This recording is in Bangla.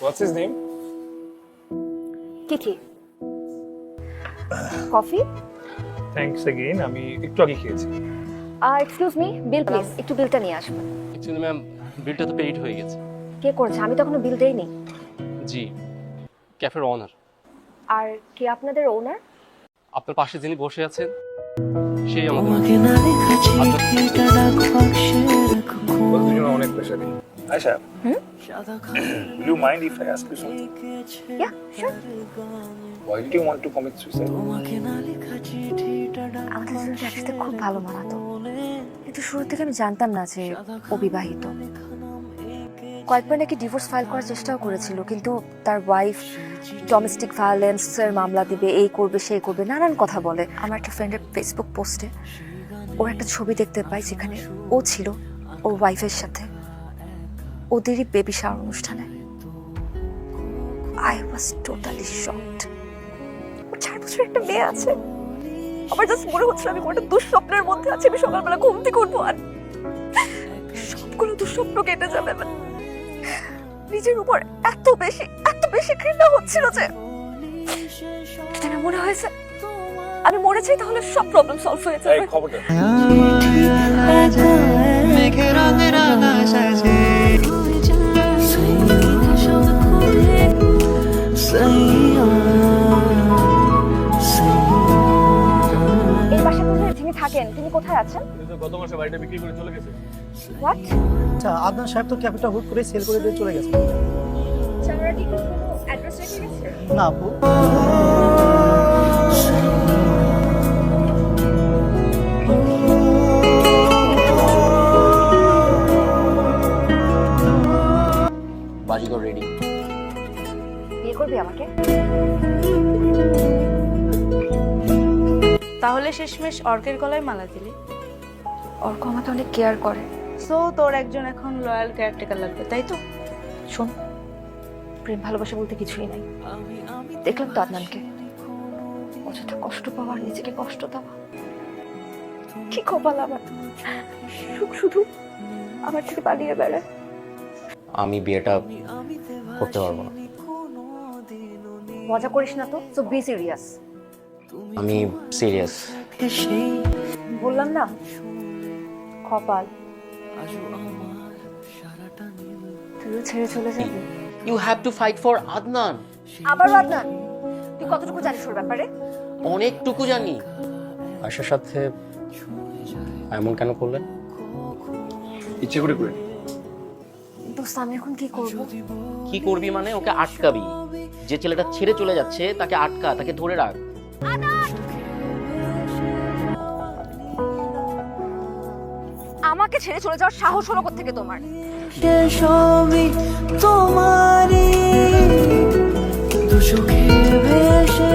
What's his name? Kiki. Coffee? Thanks again. আমি একটু আগে খেয়েছি। Excuse me, bill please. একটু বিলটা নিয়ে আসবেন। অ্যাকচুয়ালি ম্যাম বিলটা তো পেইড হয়ে গেছে। কে করেছে? আমি তো এখনো বিল দেইনি। জি, ক্যাফের ওনার। আর কে আপনাদের ওনার? আপনার পাশে যিনি বসে আছেন সেই আমাদের। দুজনে অনেক প্রেশার নেই। Ayesha, will you mind if I ask you something? Yeah, sure. Why did you want to commit suicide? আমাদের দুজনকে একসাথে খুব ভালো মানাতো, কিন্তু শুরু থেকে আমি জানতাম না যে ও বিবাহিত। কয়েকবার নাকি ডিভোর্স ফাইল করার চেষ্টাও করেছিল, কিন্তু তার ওয়াইফ ডোমেস্টিক ভায়োলেন্সের মামলা দিবে, এই করবে সেই করবে, নানান কথা বলে। আমার একটা ফ্রেন্ডের ফেসবুক পোস্টে ওর একটা ছবি দেখতে পাই যেখানে ও ছিল ওর ওয়াইফের সাথে ওদেরই বেবি শাওয়ার অনুষ্ঠানে। I was totally shocked. ওর 4 বছরের একটা মেয়ে আছে। আমার জাস্ট মনে হচ্ছিল আমি কোনো দুঃস্বপ্নের মধ্যে আছি। আমি সকালবেলা ঘুম থেকে উঠবো আর সবগুলো দুঃস্বপ্ন কেটে যাবে। নিজের উপর এত বেশি ঘৃণা হচ্ছিল যে আমার মনে হয়েছে আমি মরে যাই তাহলে সব প্রবলেম সলভ হয়ে যাবে। এই খবরটা। এই বাসায় কোথায় যিনি থাকেন তিনি কোথায় আছেন? গত মাসে বাড়িটা বিক্রি করে চলে গেছে। হোয়াট? আচ্ছা, আদনান সাহেব তো ক্যাপিটাল হুট করে সেল করে দিয়ে চলে গেছে। চামড়াটি কোনো অ্যাড্রেস রেখে গেছে? না আপু, বাজিগর রেডি। বিয়ে করবি আমাকে? তাহলে শেষমেশ অর্কের গলায় মালা দিলি। অর্ক আমাকে অনেক কেয়ার করে। সো তোর একজন এখন লয়াল কেয়ারটেকার লাগবে, তাই তো? শোন, প্রেম ভালোবাসা বলতে কিছুই নাই। দেখলাম তো আদনানকে, অযথা কষ্ট পাওয়া আর নিজেকে কষ্ট দেওয়া। কি কপাল আমার, সুখ শুধু আমার থেকে পালিয়ে বেড়ায়। আমি বিয়েটা করতে পারবো না। মজা করিস না তো, সো বি সিরিয়াস। আমি সিরিয়াস। বললাম না, কপাল। তুইও ছেড়ে চলে যাবি। You have to fight for Adnan. আবার আদনান? তুই কতটুকু জানিস ওর ব্যাপারে? অনেকটুকু জানি। আয়শার সাথে এমন কেন করলেন? ইচ্ছে করে করে। দোস্ত, আমি এখন কি করব? কি করবি মানে? ওকে আটকাবি। যে ছেলেটা ছেড়ে চলে যাচ্ছে তাকে আটকা, তাকে ধরে রাখ। আমাকে ছেড়ে চলে যাওয়ার সাহস হলো কোত্থেকে তোমার? সবই তোমারই দু চোখে ভেসে